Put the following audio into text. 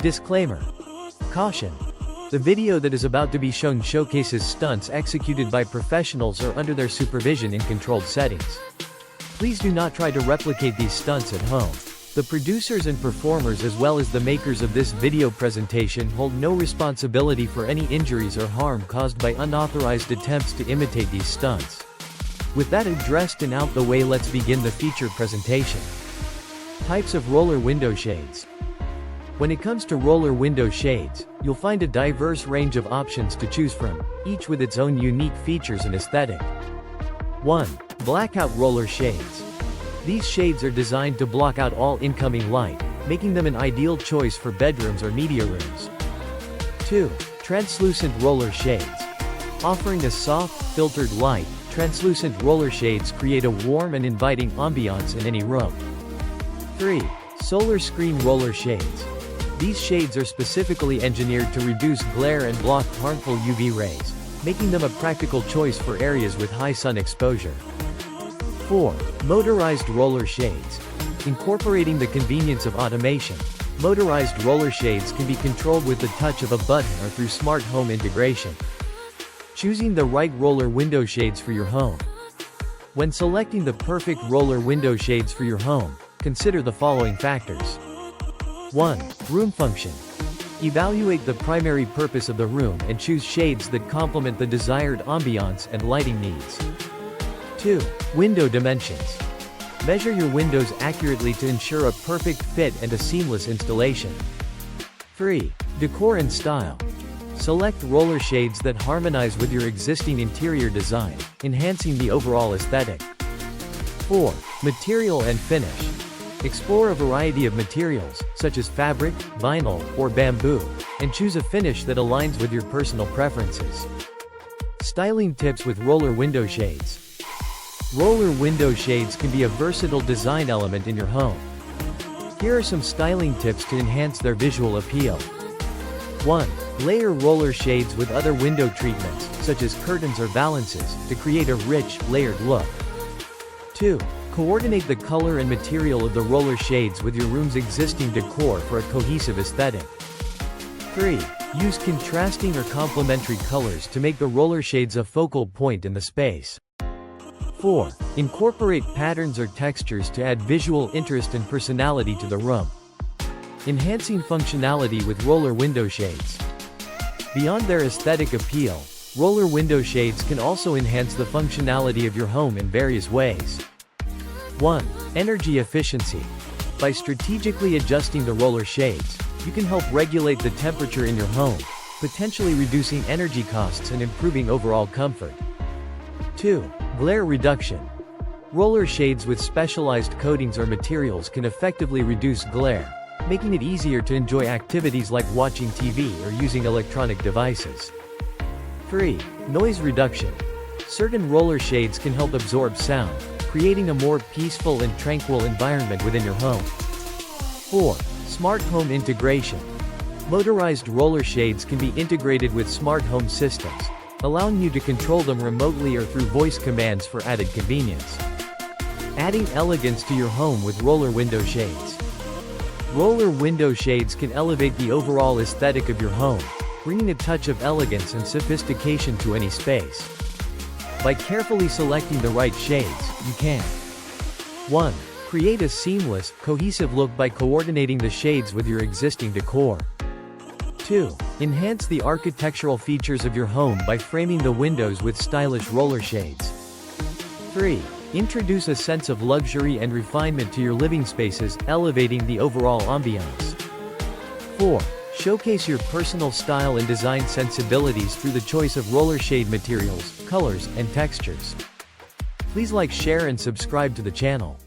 Disclaimer. Caution. The video that is about to be shown showcases stunts executed by professionals or under their supervision in controlled settings. Please do not try to replicate these stunts at home. The producers and performers as well as the makers of this video presentation hold no responsibility for any injuries or harm caused by unauthorized attempts to imitate these stunts. With that addressed and out the way, let's begin the feature presentation. Types of roller window shades. When it comes to roller window shades, you'll find a diverse range of options to choose from, each with its own unique features and aesthetic. 1. Blackout Roller Shades. These shades are designed to block out all incoming light, making them an ideal choice for bedrooms or media rooms. 2. Translucent Roller Shades. Offering a soft, filtered light, translucent roller shades create a warm and inviting ambiance in any room. 3. Solar Screen Roller Shades. These shades are specifically engineered to reduce glare and block harmful UV rays, making them a practical choice for areas with high sun exposure. 4. Motorized Roller Shades. Incorporating the convenience of automation, motorized roller shades can be controlled with the touch of a button or through smart home integration. Choosing the right roller window shades for your home. When selecting the perfect roller window shades for your home, consider the following factors. 1. Room function. Evaluate the primary purpose of the room and choose shades that complement the desired ambiance and lighting needs. 2. Window dimensions. Measure your windows accurately to ensure a perfect fit and a seamless installation. 3. Decor and style. Select roller shades that harmonize with your existing interior design, enhancing the overall aesthetic. 4. Material and finish. Explore a variety of materials, such as fabric, vinyl, or bamboo, and choose a finish that aligns with your personal preferences. Styling tips with roller window shades. Roller window shades can be a versatile design element in your home. Here are some styling tips to enhance their visual appeal. 1. Layer roller shades with other window treatments, such as curtains or valances, to create a rich, layered look. 2. Coordinate the color and material of the roller shades with your room's existing decor for a cohesive aesthetic. 3. Use contrasting or complementary colors to make the roller shades a focal point in the space. 4. Incorporate patterns or textures to add visual interest and personality to the room. Enhancing functionality with roller window shades. Beyond their aesthetic appeal, roller window shades can also enhance the functionality of your home in various ways. 1. Energy efficiency. By strategically adjusting the roller shades, you can help regulate the temperature in your home, potentially reducing energy costs and improving overall comfort. 2. Glare reduction. Roller shades with specialized coatings or materials can effectively reduce glare, making it easier to enjoy activities like watching TV or using electronic devices. 3. Noise reduction. Certain roller shades can help absorb sound, creating a more peaceful and tranquil environment within your home. 4. Smart home integration. Motorized roller shades can be integrated with smart home systems, allowing you to control them remotely or through voice commands for added convenience. Adding elegance to your home with roller window shades. Roller window shades can elevate the overall aesthetic of your home, bringing a touch of elegance and sophistication to any space. By carefully selecting the right shades, you can 1. Create a seamless, cohesive look by coordinating the shades with your existing decor. 2. Enhance the architectural features of your home by framing the windows with stylish roller shades. 3. Introduce a sense of luxury and refinement to your living spaces, elevating the overall ambiance. 4. Showcase your personal style and design sensibilities through the choice of roller shade materials, colors, and textures. Please like, share, and subscribe to the channel.